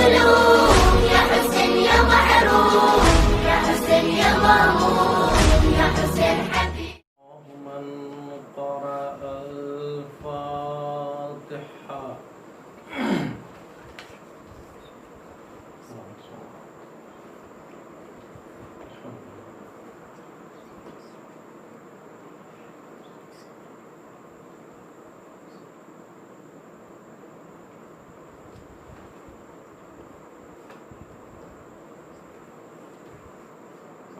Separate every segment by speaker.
Speaker 1: مظلوم يا حسين يا محروم يا حسين يا مهموم يا حسين حبيب.
Speaker 2: من قرأ الفاتحة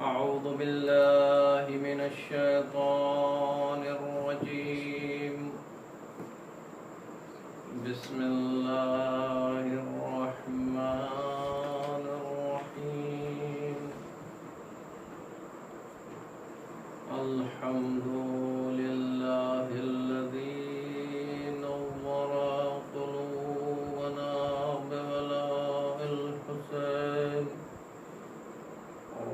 Speaker 2: أعوذ بالله من الشيطان الرجيم. بسم الله الرحمن الرحيم. الحمد لله الذي نور قلوبنا بولاء الحسين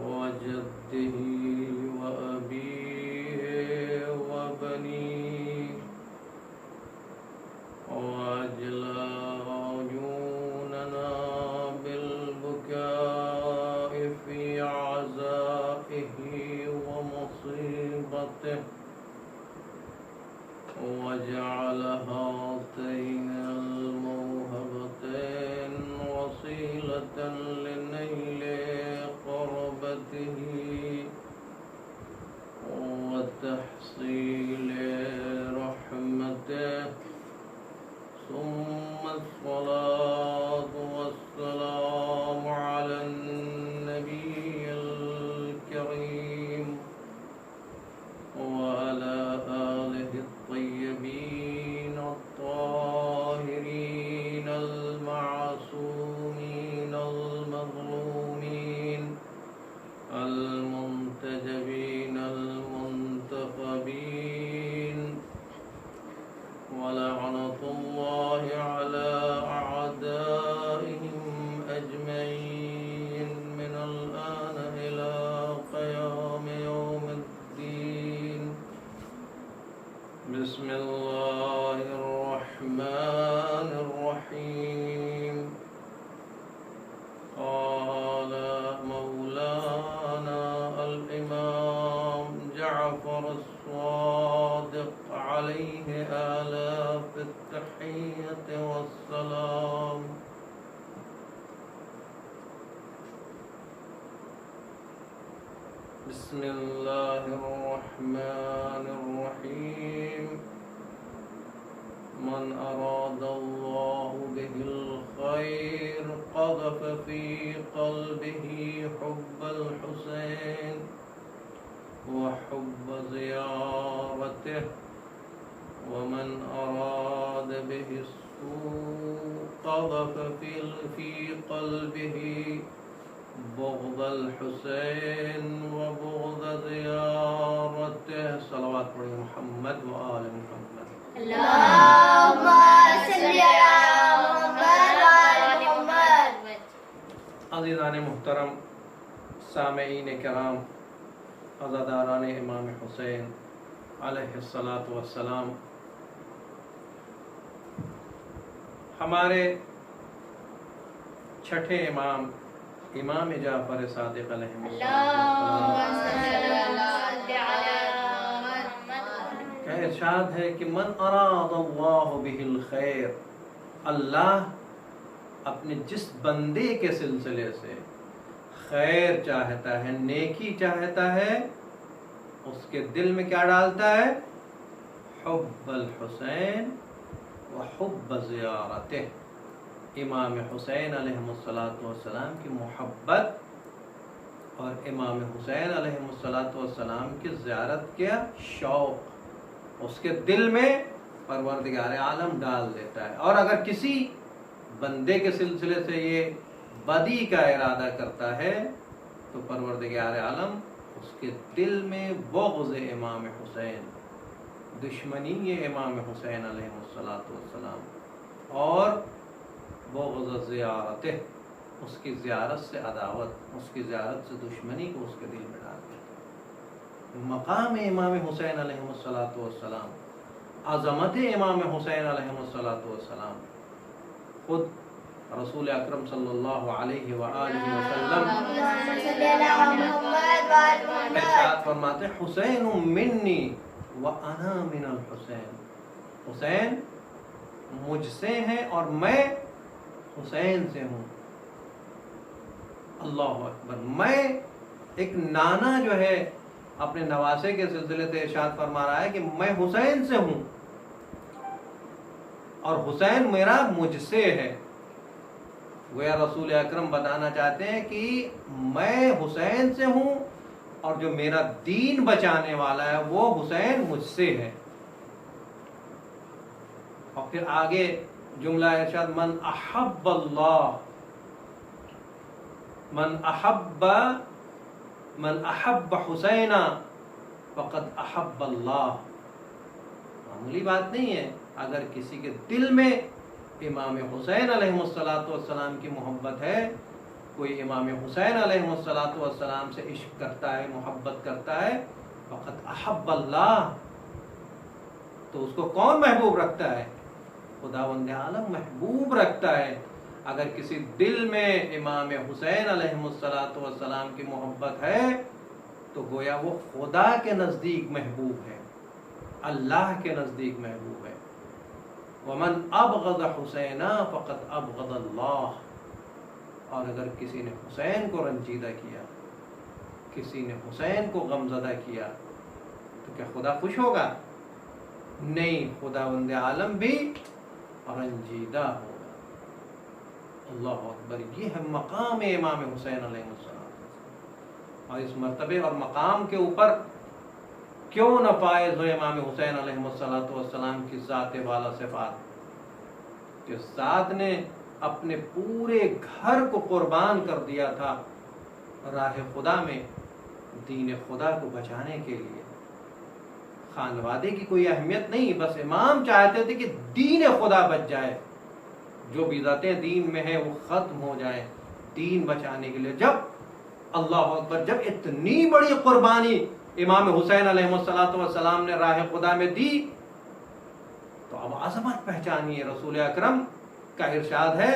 Speaker 2: وجده وأبيه وبنيه وأجلى عيوننا بالبكاء في عزائه ومصيبته وجعل هاتين الموهبتين وسيلة لنيل قربته وتحصيل رحمته. ثم الصلاة والسلام على النبي الكريم وعلى آله الطيبين الطاهرين المعصومين المظلومين المنتجبين المنتخبين. ولعنة الله على أعدائهم أجمعين من الآن إلى قيام يوم الدين. بسم الله الرحمن الرحيم. قال مولانا الإمام جعفر الصادق عليه آلاف التحية والسلام. بسم الله الرحمن الرحيم. من أراد الله به الخير قذف في قلبه حب الحسين وحب زيارته. ومن أراد به السوء قذف في قلبه بغض الحسين وبغض زيارته. صلوات پڑھیں محمد و آل محمد.
Speaker 1: اللهم صل على محمد وعلى محمد.
Speaker 2: عزیزان محترم، سامعین کرام، عزاداران امام حسین علیہ الصلاۃ والسلام، ہمارے چھٹے امام امام جعفر صادق علیہ کا ارشاد ہے کہ من اراد اللہ بہ الخیر، اللہ اپنے جس بندے کے سلسلے سے خیر چاہتا ہے، نیکی چاہتا ہے، اس کے دل میں کیا ڈالتا ہے؟ حب الحسین و حب زیارتہ، امام حسین علیہ السلام کی محبت اور امام حسین علیہ السلام کی زیارت کا شوق اس کے دل میں پروردگار عالم ڈال دیتا ہے. اور اگر کسی بندے کے سلسلے سے یہ بدی کا ارادہ کرتا ہے تو پروردگار عالم اس کے دل میں بغض امام حسین، دشمنی امام حسین علیہ السلام اور بغض زیارتہ، اس کی زیارت سے عداوت، اس کی زیارت سے دشمنی کو اس کے دل میں ڈال دیتا. مقام امام حسین علیہ السلام، عظمت امام حسین علیہ السلام خود رسول اکرم صلی اللہ علیہ وآلہ وسلم ارشاد فرماتے حسین منی وانا من الحسین، حسین مجھ سے ہیں اور میں حسین سے ہوں۔ اللہ اکبر۔ میں ایک نانا جو ہے اپنے نواسے کے سلسلے سے ارشاد فرما رہا ہے کہ میں حسین سے ہوں اور حسین میرا مجھ سے ہے۔ گویا رسول اکرم بتانا چاہتے ہیں کہ میں حسین سے ہوں اور جو میرا دین بچانے والا ہے وہ حسین مجھ سے ہے۔ اور پھر آگے جملہ ارشاد من احب اللہ، من احب حسینا فقد احب اللہ۔ معمولی بات نہیں ہے، اگر کسی کے دل میں امام حسین علیہ السلام کی محبت ہے، کوئی امام حسین علیہ السلام سے عشق کرتا ہے، محبت کرتا ہے، فقد احب اللہ، تو اس کو کون محبوب رکھتا ہے؟ خداوند عالم محبوب رکھتا ہے۔ اگر کسی دل میں امام حسین علیہ السلام کی محبت ہے تو گویا وہ خدا کے نزدیک محبوب ہے، اللہ کے نزدیک محبوب ہے۔ ومن ابغض حسینا فقد ابغض اللہ، اور اگر کسی نے حسین کو رنجیدہ کیا، کسی نے حسین کو غمزدہ کیا تو کیا خدا خوش ہوگا؟ نہیں، خداوند عالم بھی رنجیدہ ہوگا۔ اللہ اکبر۔ یہ ہے مقام امام حسین علیہ السلام، اور اس مرتبے اور مقام کے اوپر کیوں نہ فائز ہو امام حسین علیہ السلام کی ذات والا صفات، جس ذات نے اپنے پورے گھر کو قربان کر دیا تھا راہ خدا میں، دین خدا کو بچانے کے لیے۔ خانوادے کی کوئی اہمیت نہیں، بس امام چاہتے تھے کہ دین خدا بچ جائے، جو بدعتیں دین میں ہیں وہ ختم ہو جائیں دین بچانے کے لیے۔ جب اللہ اکبر، جب اتنی بڑی قربانی امام حسین علیہ السلام نے راہ خدا میں دی تو اب عظمت پہچانیے۔ رسول اکرم کا ارشاد ہے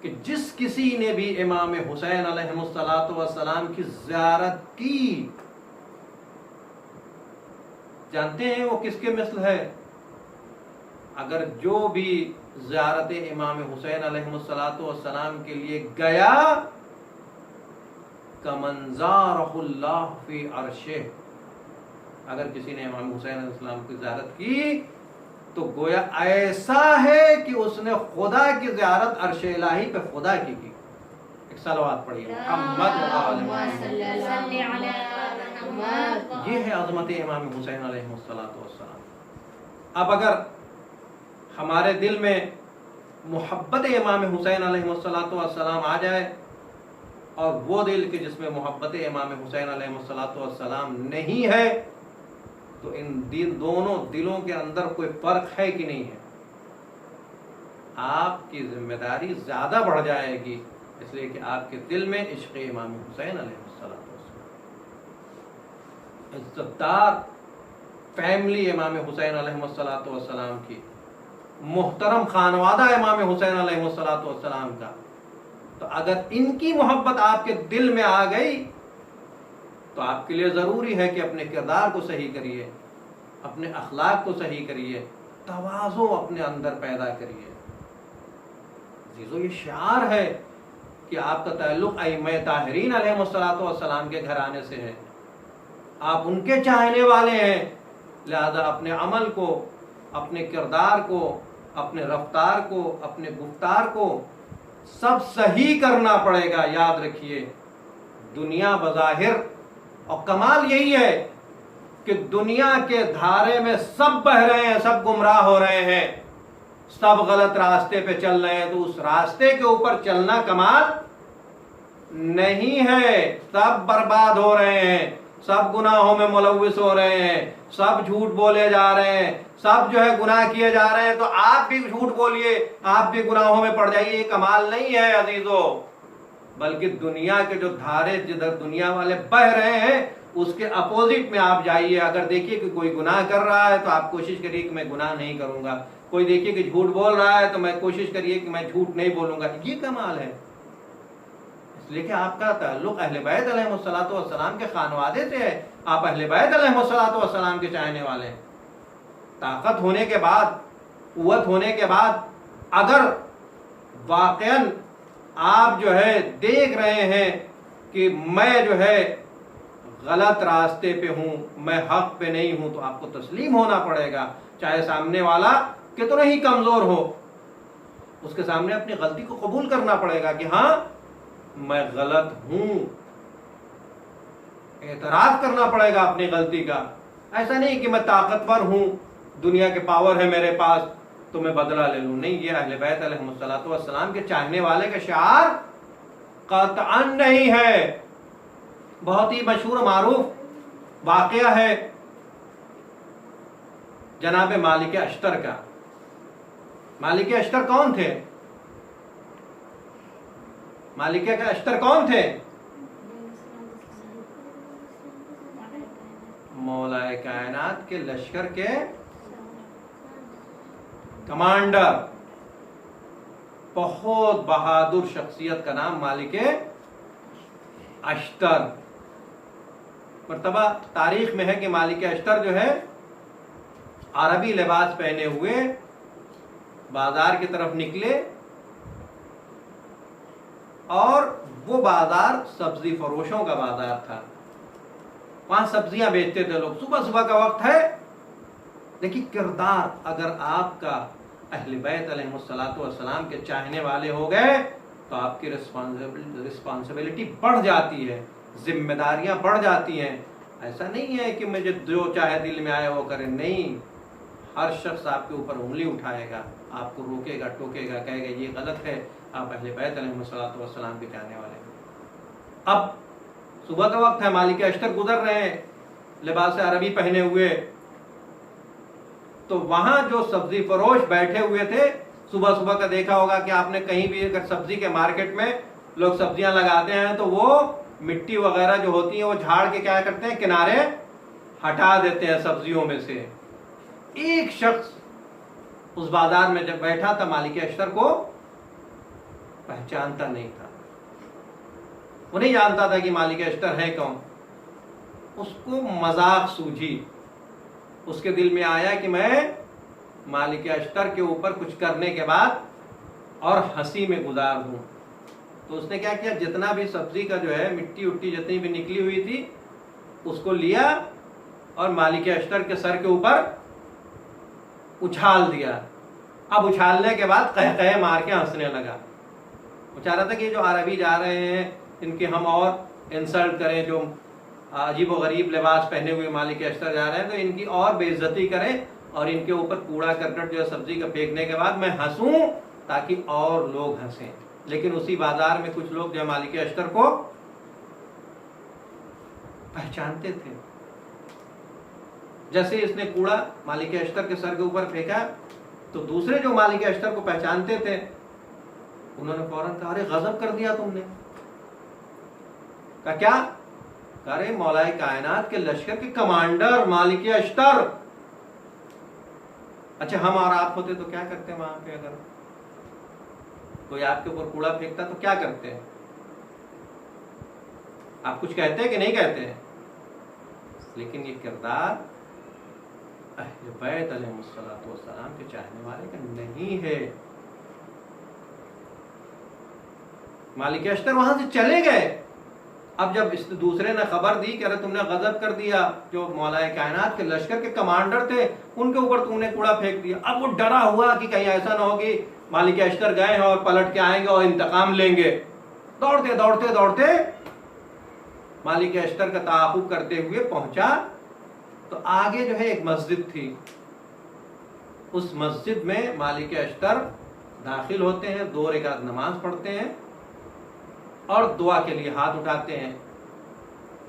Speaker 2: کہ جس کسی نے بھی امام حسین علیہ السلام کی زیارت کی، جانتے ہیں وہ کس کے مثل ہے؟ اگر جو بھی زیارت امام حسین علیہ السلام کے لیے گیا، کمن زارہ اللہ فی عرشہ، اگر کسی نے امام حسین علیہ السلام کی زیارت کی تو گویا ایسا ہے کہ اس نے خدا کی زیارت عرش الہی پہ خدا کی۔ ایک صلوات پڑھیے محمد یہ ہے عظمت امام حسین علیہ السلام۔ اب اگر ہمارے دل میں محبت امام حسین علیہ السلام آ جائے، اور وہ دل کہ جس میں محبت امام حسین علیہ السلام نہیں ہے، تو ان دونوں دلوں کے اندر کوئی فرق ہے کہ نہیں ہے؟ آپ کی ذمہ داری زیادہ بڑھ جائے گی، اس لیے کہ آپ کے دل میں عشق امام حسین علیہ السلام، عزت دار فیملی امام حسین علیہ السلام کی، محترم خانوادہ امام حسین علیہ السلام کا، تو اگر ان کی محبت آپ کے دل میں آ گئی تو آپ کے لیے ضروری ہے کہ اپنے کردار کو صحیح کریے، اپنے اخلاق کو صحیح کریے، تواضع اپنے اندر پیدا کریے۔ عزیزو، یہ شعار ہے کہ آپ کا تعلق ائمہ طاہرین علیہ السلام کے گھرانے سے ہے، آپ ان کے چاہنے والے ہیں، لہذا اپنے عمل کو، اپنے کردار کو، اپنے رفتار کو، اپنے گفتار کو سب صحیح کرنا پڑے گا۔ یاد رکھیے، دنیا بظاہر، اور کمال یہی ہے کہ دنیا کے دھارے میں سب بہہ رہے ہیں، سب گمراہ ہو رہے ہیں، سب غلط راستے پہ چل رہے ہیں، تو اس راستے کے اوپر چلنا کمال نہیں ہے، سب برباد ہو رہے ہیں، سب گناہوں میں ملوث ہو رہے ہیں، سب جھوٹ بولے جا رہے ہیں، سب جو ہے گناہ کیے جا رہے ہیں، تو آپ بھی جھوٹ بولیے، آپ بھی گناہوں میں پڑ جائیے۔ یہ کمال نہیں ہے عزیزو، بلکہ دنیا کے جو دھارے جدھر دنیا والے بہہ رہے ہیں اس کے اپوزٹ میں آپ جائیے۔ اگر دیکھیے کہ کوئی گناہ کر رہا ہے تو آپ کوشش کریے کہ میں گناہ نہیں کروں گا، کوئی دیکھیے کہ جھوٹ بول رہا ہے تو میں کوشش کریے کہ میں جھوٹ نہیں بولوں گا، یہ کمال ہے. اس لیے کہ آپ کا تعلق اہل بیت علیہ الصلوۃ والسلام کے خانوادے سے ہے، آپ اہل بیت علیہ الصلوۃ والسلام کے چاہنے والے ہیں. طاقت ہونے کے بعد، قوت ہونے کے بعد، اگر واقعاً آپ جو ہے دیکھ رہے ہیں کہ میں جو ہے غلط راستے پہ ہوں، میں حق پہ نہیں ہوں، تو آپ کو تسلیم ہونا پڑے گا، چاہے سامنے والا کتنا ہی کمزور ہو. اس کے سامنے اپنی غلطی کو قبول کرنا پڑے گا کہ ہاں میں غلط ہوں، اعتراف کرنا پڑے گا اپنی غلطی کا. ایسا نہیں کہ میں طاقتور ہوں، دنیا کے پاور ہے میرے پاس تو میں بدلہ لے لوں. نہیں، یہ اہل بیت علیہ الصلوۃ والسلام کے چاہنے والے کا شعار قطعاً نہیں ہے. بہت ہی مشہور و معروف واقعہ ہے جناب مالک اشتر کا. مالک اشتر کون تھے؟ مالک اشتر کون تھے؟ مولا کائنات کے لشکر کے کمانڈر، بہت بہادر شخصیت کا نام مالک اشتر. مرتبہ تاریخ میں ہے کہ مالک اشتر جو ہے عربی لباس پہنے ہوئے بازار کی طرف نکلے، اور وہ بازار سبزی فروشوں کا بازار تھا. وہاں سبزیاں بیچتے تھے لوگ. صبح صبح کا وقت ہے. دیکھیے کردار، اگر آپ کا اہل بیت علیہ الصلوۃ والسلام کے چاہنے والے ہو گئے تو آپ کی رسپانسبلٹی بڑھ جاتی ہے، ذمہ داریاں بڑھ جاتی ہیں. ایسا نہیں ہے کہ مجھے جو چاہے دل میں آئے وہ کرے. نہیں، ہر شخص آپ کے اوپر انگلی اٹھائے گا، آپ کو روکے گا، ٹوکے گا، کہے گا یہ غلط ہے، آپ اہل بیت علیہ الصلوۃ والسلام کے چاہنے والے ہیں. اب صبح کا وقت ہے، مالک اشتر گزر رہے ہیں لباس عربی پہنے ہوئے، تو وہاں جو سبزی فروش بیٹھے ہوئے تھے، صبح صبح کا دیکھا ہوگا کہ آپ نے کہیں بھی اگر سبزی کے مارکیٹ میں لوگ سبزیاں لگاتے ہیں تو وہ مٹی وغیرہ جو ہوتی ہیں وہ جھاڑ کے کیا کرتے ہیں، کنارے ہٹا دیتے ہیں سبزیوں میں سے. ایک شخص اس بازار میں جب بیٹھا تھا مالک اشتر کو پہچانتا نہیں تھا. وہ نہیں جانتا تھا کہ مالک اشتر ہے کون. اس کو مذاق سوجھی، اس کے دل میں آیا کہ میں مالک اشتر کے اوپر کچھ کرنے کے بعد اور ہنسی میں گزار دوں. تو اس نے کیا کیا، جتنا بھی سبزی کا جو ہے مٹی اٹی جتنی بھی نکلی ہوئی تھی اس کو لیا اور مالک اشتر کے سر کے اوپر اچھال دیا. اب اچھالنے کے بعد قہقہے مار کے ہنسنے لگا. وہ چاہ رہا تھا کہ جو عربی جا رہے ہیں ان کی ہم اور انسلٹ کریں، جو عجیب و غریب لباس پہنے ہوئے مالک اشتر جا رہے ہیں تو ان کی اور بے عزتی کریں اور ان کے اوپر کوڑا کرکٹ جو ہے سبزی کا پھینکنے کے بعد میں ہنسوں تاکہ اور لوگ ہنسیں. لیکن اسی بازار میں کچھ لوگ جو مالک اشتر کو پہچانتے تھے. جیسے اس نے کوڑا مالک اشتر کے سر کے اوپر پھینکا تو دوسرے جو مالک اشتر کو پہچانتے تھے انہوں نے فوراً کہا، ارے غضب کر دیا تم نے. کہا کیا؟ کہا رہے مولا کائنات کے لشکر کے کمانڈر مالک اشتر. اچھا ہم اور آپ ہوتے تو کیا کرتے وہاں پہ؟ اگر کوئی آپ کے اوپر کوڑا پھینکتا تو کیا کرتے؟ آپ کچھ کہتے کہ نہیں کہتے؟ لیکن یہ کردار اہل بیت علیہ الصلوۃ والسلام کے چاہنے والے کا نہیں ہے. مالک اشتر وہاں سے چلے گئے. اب جب اس دوسرے نے خبر دی کہ ارے تم نے غضب کر دیا، جو مولا کائنات کے لشکر کے کمانڈر تھے ان کے اوپر تم نے کوڑا پھینک دیا. اب وہ ڈرا ہوا کہ کہیں ایسا نہ ہو کہ مالک اشتر گئے ہیں اور پلٹ کے آئیں گے اور انتقام لیں گے. دوڑتے دوڑتے دوڑتے مالک اشتر کا تعاقب کرتے ہوئے پہنچا تو آگے جو ہے ایک مسجد تھی. اس مسجد میں مالک اشتر داخل ہوتے ہیں، 2 رکعت نماز پڑھتے ہیں اور دعا کے لیے ہاتھ اٹھاتے ہیں.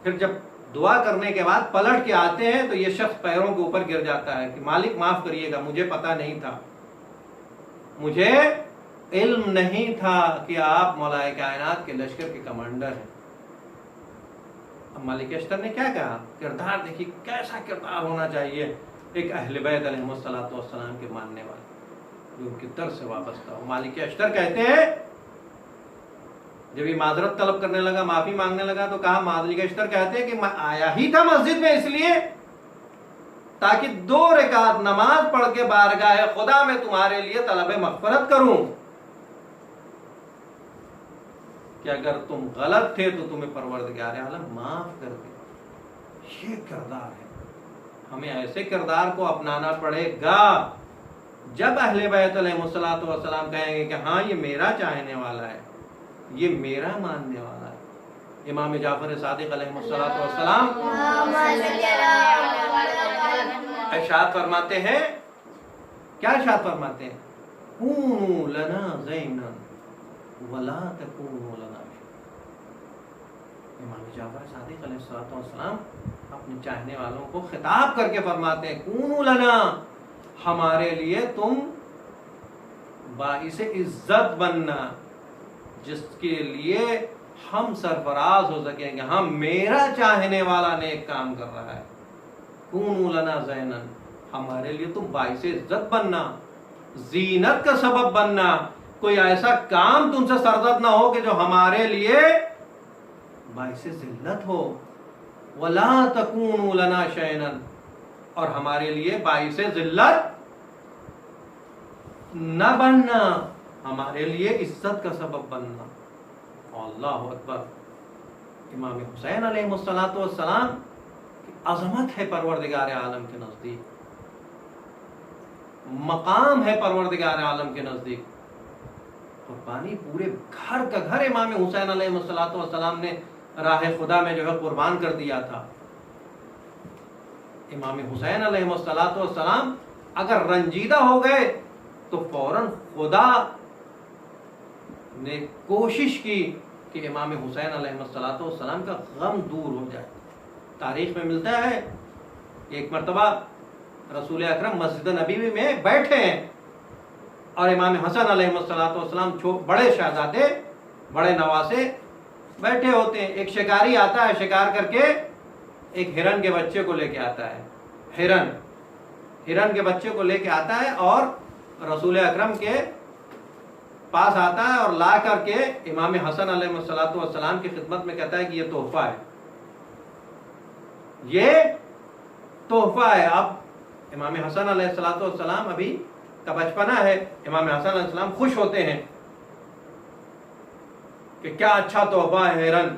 Speaker 2: پھر جب دعا کرنے کے بعد پلٹ کے آتے ہیں تو یہ شخص پیروں کے اوپر گر جاتا ہے کہ مالک معاف کریے گا، مجھے پتا نہیں تھا، مجھے علم نہیں تھا کہ آپ مولا کائنات کے لشکر کے کمانڈر ہیں. اب مالک اشتر نے کیا کہا؟ کردار دیکھیے کیسا کردار ہونا چاہیے ایک اہل بیت علیہ الصلوۃ والسلام کے ماننے والے. جو ان کی در سے وابستہ ہو. مالک اشتر کہتے ہیں جب یہ معذرت طلب کرنے لگا, معافی مانگنے لگا, تو کہا, مالک اشتر کہتے ہیں کہ میں آیا ہی تھا مسجد میں اس لیے تاکہ 2 رکعت نماز پڑھ کے بارگاہ خدا میں تمہارے لیے طلب مغفرت کروں, کہ اگر تم غلط تھے تو تمہیں پروردگار عالم معاف کر دے. یہ کردار ہے. ہمیں ایسے کردار کو اپنانا پڑے گا جب اہل بیت علیہ الصلوۃ والسلام کہیں گے کہ ہاں یہ میرا چاہنے والا ہے, یہ میرا ماننے والا ہے. امام جعفر صادق علیہ الصلوۃ والسلام ارشاد فرماتے ہیں, کیا ارشاد فرماتے ہیں؟ کونوا لنا زینا ولا تکونوا لنا. امام جعفر صادق علیہ الصلوۃ والسلام اپنے چاہنے والوں کو خطاب کر کے فرماتے ہیں, کونوا لنا, ہمارے لیے تم باعث عزت بننا, جس کے لیے ہم سرفراز ہو سکیں گے, ہاں میرا چاہنے والا نیک کام کر رہا ہے. کونوا لنا زینا, ہمارے لیے تم باعث عزت بننا, زینت کا سبب بننا. کوئی ایسا کام تم سے سرزد نہ ہو کہ جو ہمارے لیے باعث ذلت ہو. ولا تکونوا لنا شیئا, اور ہمارے لیے باعث ذلت نہ بننا, ہمارے لیے عزت کا سبب بننا. اللہ اکبر. امام حسین علیہ الصلوۃ والسلام کی عظمت ہے پروردگار عالم کے نزدیک, مقام ہے پروردگار عالم کے نزدیک. قربانی پورے گھر کا گھر امام حسین علیہ الصلوۃ والسلام نے راہ خدا میں جو ہے قربان کر دیا تھا. امام حسین علیہ الصلوۃ والسلام اگر رنجیدہ ہو گئے تو فوراً خدا نے کوشش کی کہ امام حسین علیہ الصلوۃ والسلام کا غم دور ہو جائے. تاریخ میں ملتا ہے ایک مرتبہ رسول اکرم مسجد نبوی میں بیٹھے ہیں اور امام حسن علیہ الصلوۃ والسلام بڑے شہزادے, بڑے نواسے بیٹھے ہوتے ہیں. ایک شکاری آتا ہے, شکار کر کے ایک ہرن کے بچے کو لے کے آتا ہے. ہرن کے بچے کو لے کے آتا ہے اور رسول اکرم کے پاس آتا ہے اور لا کر کے امام حسن علیہ الصلوۃ والسلام کی خدمت میں کہتا ہے کہ یہ تحفہ ہے, یہ تحفہ ہے. اب امام حسن علیہ الصلوۃ والسلام ابھی کا بچپنا ہے. امام حسن علیہ السلام خوش ہوتے ہیں کہ کیا اچھا تحفہ ہے ہرن.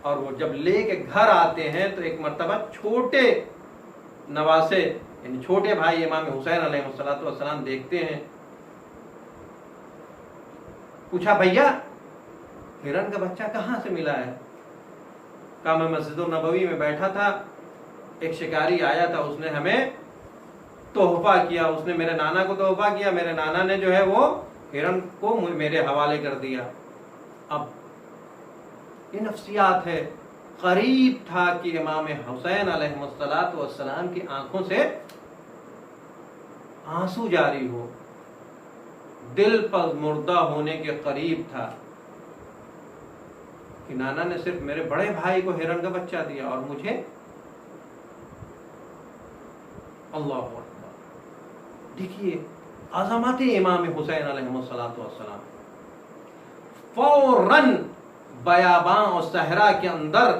Speaker 2: اور وہ جب لے کے گھر آتے ہیں تو ایک مرتبہ چھوٹے نواسے یعنی چھوٹے بھائی امام حسین علیہ الصلوۃ والسلام دیکھتے ہیں. پوچھا, بھیا ہرن کا بچہ کہاں سے ملا ہے؟ کہا, میں مسجد النبوی میں بیٹھا تھا, ایک شکاری آیا تھا, اس نے ہمیں تحفہ کیا, اس نے میرے نانا کو تحفہ کیا, میرے نانا نے جو ہے وہ ہرن کو میرے حوالے کر دیا. اب یہ نفسیات ہے. قریب تھا کہ امام حسین علیہ الصلوۃ والسلام کی آنکھوں سے آنسو جاری ہو, دل پر مردہ ہونے کے قریب تھا کہ نانا نے صرف میرے بڑے بھائی کو ہرن کا بچہ دیا اور مجھے. اللہ اکبر. دیکھیے عظمت امام حسین علیہ الصلوۃ والسلام. فوراً بیاباں اور صحرا کے اندر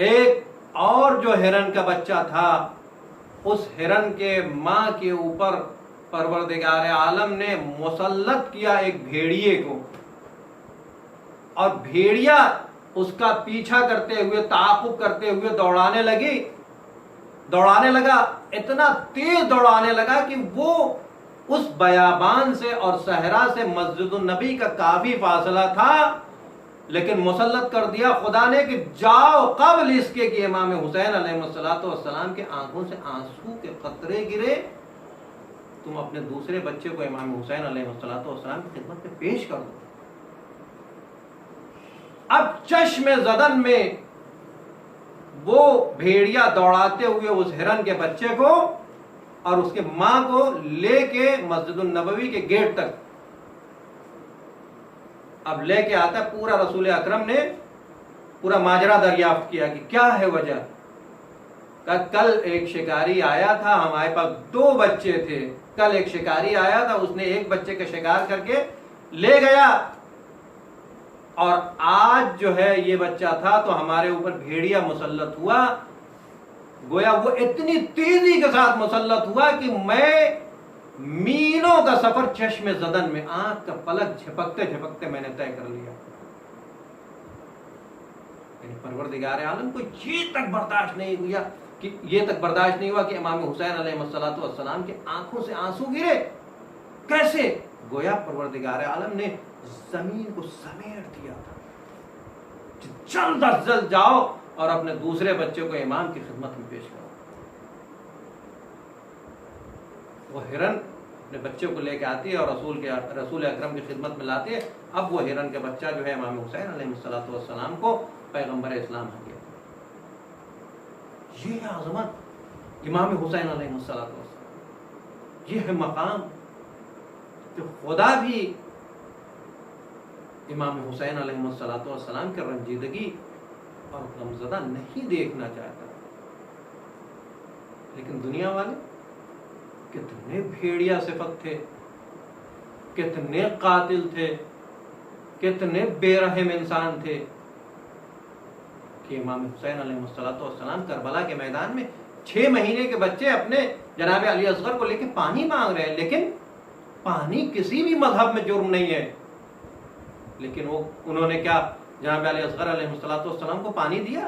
Speaker 2: ایک اور جو ہرن کا بچہ تھا, اس ہرن کے ماں کے اوپر پروردگار عالم نے مسلط کیا ایک بھیڑیے کو, اور بھیڑیا اس کا پیچھا کرتے ہوئے, تعاقب کرتے ہوئے دوڑانے لگا. اتنا تیز دوڑانے لگا کہ وہ اس بیابان سے اور صحرا سے مسجد النبی کا کافی فاصلہ تھا, لیکن مسلط کر دیا خدا نے کہ جاؤ قبل اس کے کہ امام حسین علیہ الصلوۃ والسلام کے آنکھوں سے آنسو کے قطرے گرے, تم اپنے دوسرے بچے کو امام حسین علیہ الصلوۃ والسلام کی خدمت میں پیش کر دو. اب چشم زدن میں وہ بھیڑیا دوڑاتے ہوئے اس ہرن کے بچے کو اور اس کے ماں کو لے کے مسجد النبوی کے گیٹ تک اب لے کے آتا. پورا رسول اکرم نے پورا ماجرا دریافت کیا کہ کیا ہے وجہ. کہ کل ایک شکاری آیا تھا، ہمارے پاس 2 بچے تھے، کل ایک شکاری آیا تھا، اس نے ایک بچے کا شکار کر کے لے گیا، اور آج جو ہے یہ بچہ تھا تو ہمارے اوپر بھیڑیا مسلط ہوا، گویا وہ اتنی تیزی کے ساتھ مسلط ہوا کہ میں میلوں کا سفر چشم زدن میں آنکھ کا پلک جھپکتے جھپکتے میں نے طے کر لیا۔ یعنی پروردگار عالم کو یہ تک برداشت نہیں ہوا کہ امام حسین علیہ السلام کے آنکھوں سے آنسو گرے۔ کیسے؟ گویا پروردگار عالم نے زمین کو سمیٹ دیا تھا، جلد از جلد جاؤ اور اپنے دوسرے بچے کو امام کی خدمت میں پیش کرو۔ وہ ہرن اپنے بچے کو لے کے آتی ہے اور رسول اکرم کی خدمت میں لاتی ہے۔ اب وہ ہرن کا بچہ جو ہے امام حسین علیہ السلام کو پیغمبر اسلام ہو گیا۔ یہ عظمت امام حسین علیہ السلام، یہ ہے مقام کہ خدا بھی امام حسین علیہ السلام کی رنجیدگی اور غمزدہ نہیں دیکھنا چاہتا، لیکن دنیا والے کتنے بھیڑیا صفت تھے، کتنے قاتل تھے، کتنے بے رحم انسان تھے کہ امام حسین علیہ السلام کربلا کے میدان میں 6 مہینے کے بچے اپنے جناب علی اصغر کو لے کے پانی مانگ رہے ہیں، لیکن پانی کسی بھی مذہب میں جرم نہیں ہے، لیکن انہوں نے کیا جناب علی اصغر علیہ السلام کو پانی دیا؟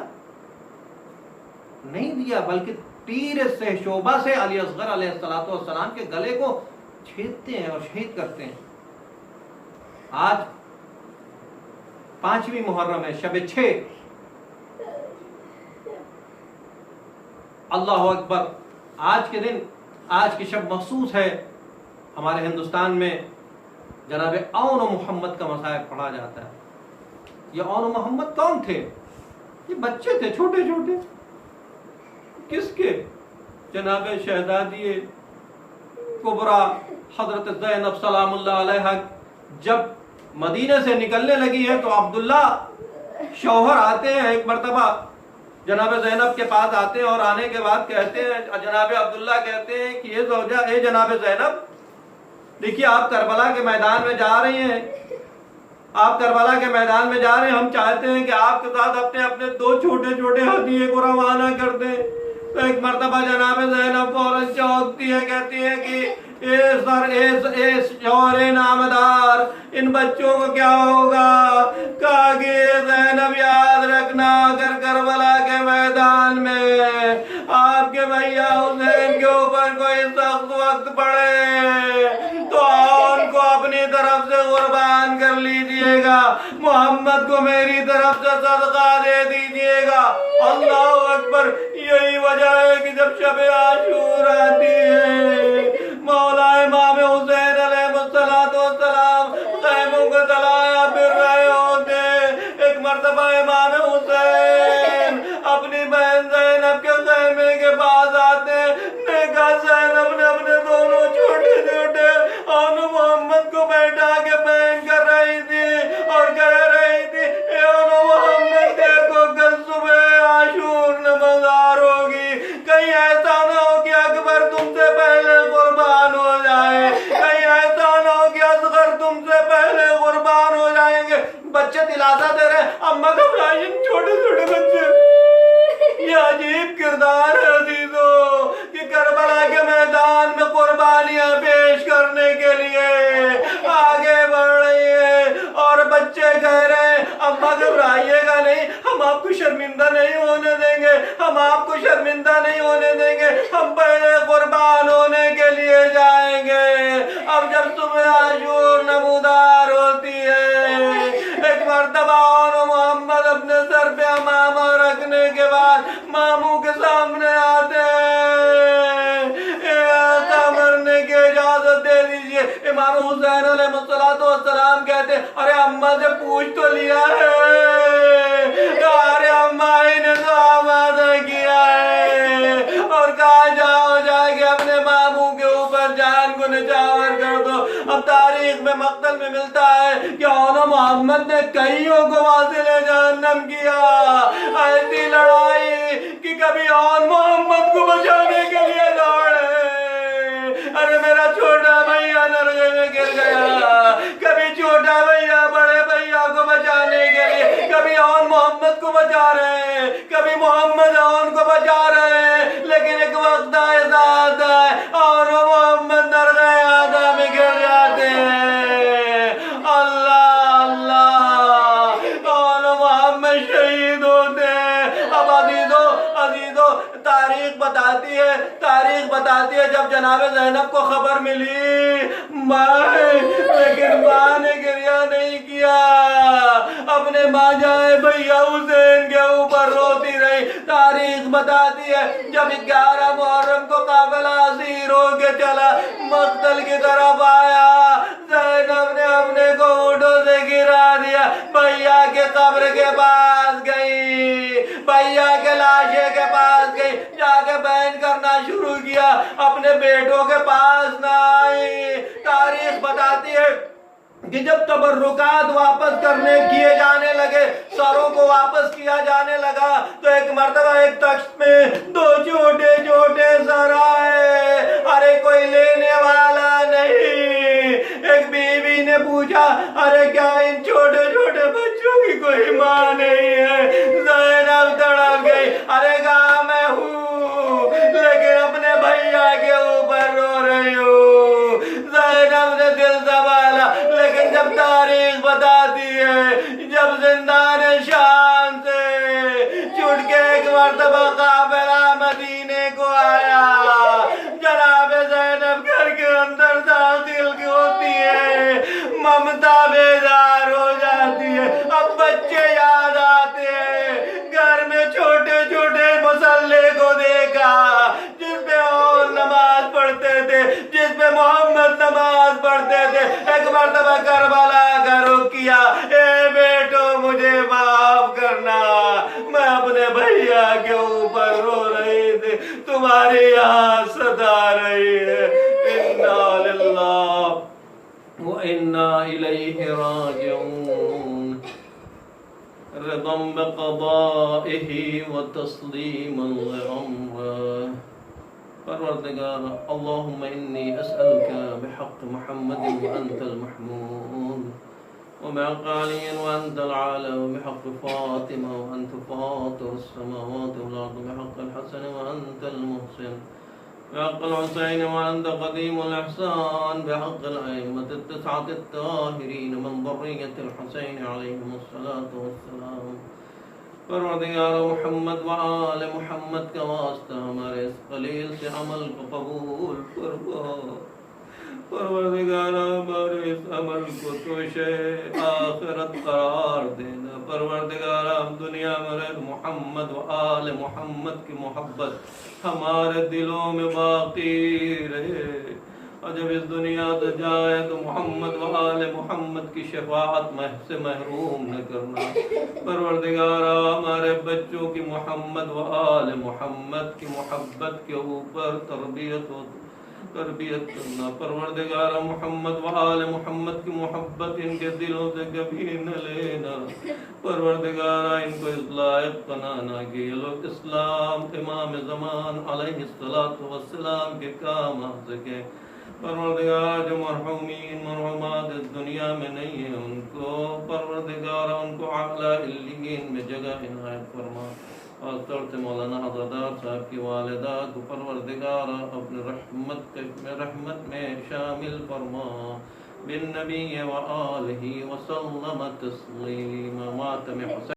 Speaker 2: نہیں دیا، بلکہ تیر سے شعبہ سے علی اصغر علیہ السلام کے گلے کو چھیدتے ہیں اور شہید کرتے ہیں۔ آج 5ویں محرم ہے، شب 6، اللہ اکبر، آج کے دن، آج کی شب مخصوص ہے۔ ہمارے ہندوستان میں جناب اون و محمد کا مصائب پڑھا جاتا ہے۔ یہ اون و محمد کون تھے؟ یہ بچے تھے چھوٹے چھوٹے، کس کے؟ جناب شہزادی کبریٰ حضرت زینب سلام اللہ علیہا جب مدینے سے نکلنے لگی ہے تو عبداللہ شوہر آتے ہیں، ایک مرتبہ جناب زینب کے پاس آتے ہیں اور آنے کے بعد کہتے ہیں، جناب عبداللہ کہتے ہیں کہ یہ زوجہ، اے جناب زینب، دیکھیے آپ کربلا کے میدان میں جا رہی ہیں، آپ کربلا کے میدان میں جا رہے ہیں، ہم چاہتے ہیں کہ آپ کے ساتھ اپنے 2 چھوٹے چھوٹے ہدیے کو روانہ کر دیں۔ تو ایک مرتبہ جناب زینب فوراً چونکتی ہے، کہتی ہے کہ اے شوہر نامدار، ان بچوں کو کیا ہوگا؟ کہا کہ زینب یاد رکھنا، اگر کربلا کے میدان میں آپ کے بھیا حسین کے اوپر کوئی سخت وقت پڑے تو ان کو اپنی طرف سے قربان کر لیجئے گا، محمد کو میری طرف سے صدقہ دے دیجئے گا۔ اللہ اکبر! یہی وجہ ہے کہ جب شب عاشور آتی ہے، مولا امام حسین علیہ السلام خیموں کو جلایا پھر رہے ہوتے، ایک مرتبہ امام حسین اپنی بہن زینب کے خیمے کے پاس آتے، نے کہا زینب نے اپنے دونوں چھوٹے چھوٹے اون محمد کو بیٹھا کے بہن کر رہی تھی اور کہہ رہی تھی، اے اون محمد دیکھو کل صبح عاشور نمازدار ہوگی، کہیں ایسا نہ ہو کہ اکبر تم سے پہلے قربان ہو جائے، کہیں ایسا نہ ہو کہ اصغر تم سے پہلے قربان ہو جائیں گے۔ بچے دلاسا دے رہے، اماں گھبرائیں، چھوٹے چھوٹے بچے۔ یہ عجیب کردار ہے عزیزو کہ کربلا کے میدان میں قربانیاں پیش کرنے کے لیے آگے بڑھ رہی ہے، اور بچے کہہ رہے ہیں اماں گھبرائیے گا نہیں، ہم آپ کو شرمندہ نہیں ہونے دیں گے، ہم آپ کو شرمندہ نہیں ہونے دیں گے، ہم پہلے قربان ہونے کے لیے جائیں گے۔ اب جب صبح عاشور نمودار ہوتی ہے، ایک مرتبہ اون محمد اپنے سر پہ امامہ رکھنے کے بعد ماموں کے سامنے آتے ہیں، مرنے کی اجازت دے دیجئے۔ امام حسین علیہ السلام کہتے ہیں، ارے اماں سے پوچھ تو لیا ہے، ارے اماں ہی نے تو آمادہ کیا ہے، اور کہا جاؤ جا کے اپنے ماموں کے اوپر جان کو نچھاور کر دو۔ اب تاریخ میں مقتل میں ملتا ہے کہ اون محمد نے کئیوں کو واصل جہنم کیا، ایسی لڑائی کہ کبھی اون محمد بچانے کے لیے دوڑے. ارے میرا چھوٹا بھیا نرغے میں گر گیا. کبھی چھوٹا بھیا بڑے بھیا کو بچانے کے لیے کبھی اون محمد کو بچا رہے ہیں, کبھی محمد اون کو بچا رہے ہیں, لیکن ایک وقت ایسا آتا ہے اور وہ محمد نرغے آدھا میں گر جاتے ہیں. اللہ اللہ, اور محمد شہید ہوتے ہیں. اب عزیزو تاریخ بتاتی ہے جب جناب زینب کو خبر ملی لیکن ماں نے گریہ نہیں کیا, اپنے ماں جائے بھیا حسین کے اوپر روتی رہی. تاریخ بتاتی ہے جب 11 محرم کو قافلہ اسیر ہو کے چلا مقتل کی طرف آیا, زینب نے اپنے کو اونٹوں سے گرا دیا, بھیا کے قبر کے پاس گئی, بھیا کے لاشے کے پاس گئی, جا کے بیان کرنا شروع کیا, اپنے بیٹوں کے پاس نہ آئی. تاریخ بتاتی ہے کہ جب تبرکات واپس کیے جانے لگے, سروں کو واپس کیا جانے لگا, تو ایک مرتبہ ایک تخت میں 2 چھوٹے چھوٹے سر آئے. ارے کوئی لینے والا نہیں. ایک بیوی نے پوچھا ارے کیا ان چھوٹے چھوٹے بچوں کی کوئی ماں نہیں ہے؟ زینب تڑپ گئی, ارے کہا میں ہوں لیکن اپنے بھیا کے اوپر رو رہی ہوں. زینب نے دل سنبھالا, لیکن جب تاریخ بتاتی ہے جب زندان شام سے چھوٹ کے ایک مرتبہ قافلہ مدینے کو آیا, جناب زینب گھر کے اندر داخل ہوتی ہے, ممتا بیدار ہو جاتی ہے. اب بچے یاد آتے ہیں, گھر میں چھوٹے چھوٹے مصلے کو دیکھا جس پہ اور نماز پڑھتے تھے, جس پہ محمد نماز پڑھتے تھے. ایک مرتبہ کربلا کا رخ کیا, اے بیٹو مجھے معاف کرنا, میں اپنے بھیا کے اوپر رو رہی تھی, تمہاری یہاں صدا رہی ہے. انا للہ وانا الیہ راجعون. رضا بقضائہ وتسلیما لامرہ. پروردگار اللہم انی اسألک بحق محمد وانت المحمود, وبحق علی وانت العالی, وبحق فاطمہ وانت فاطر السماوات والارض, وبحق الحسن وانت المحسن, بحق الحسین وانت قدیم الاحسان, بحق الائمة 9 الطاہرین من ذریة الحسین علیہم الصلاة والسلام. پروردگار محمد و آل محمد کا واسطہ ہمارے اس قلیل سے عمل کو قبول فرما. پروردگار ہمارے اس عمل کو توشے آخرت قرار دینا. پروردگار ہم دنیا میں محمد و آل محمد کی محبت ہمارے دلوں میں باقی رہے, اور جب اس دنیا سے جائے تو محمد و آل محمد کی شفاعت سے محروم نہ کرنا. پروردگار ہمارے بچوں کی محمد و آل محمد کی محبت کے اوپر تربیت کرنا. پروردگار محمد و آل محمد کی محبت ان کے دلوں سے کبھی نہ لینا. پروردگار ان کو اس لائق بنانا کہ یہ لوگ اسلام امام زمان علیہ السلام کے کام آ سکے. پروردگار جو مرحومین مرحومات اس دنیا میں نہیں ہیں ان کو پروردگار ان کو اعلیٰ علیین میں جگہ عنایت فرما. اور طور سے مولانا حضرات صاحب کی والدہ کو پروردگار اپنے رحمت میں شامل فرما. بالنبی و آلہ وسلم تسلیما. ماتم حسین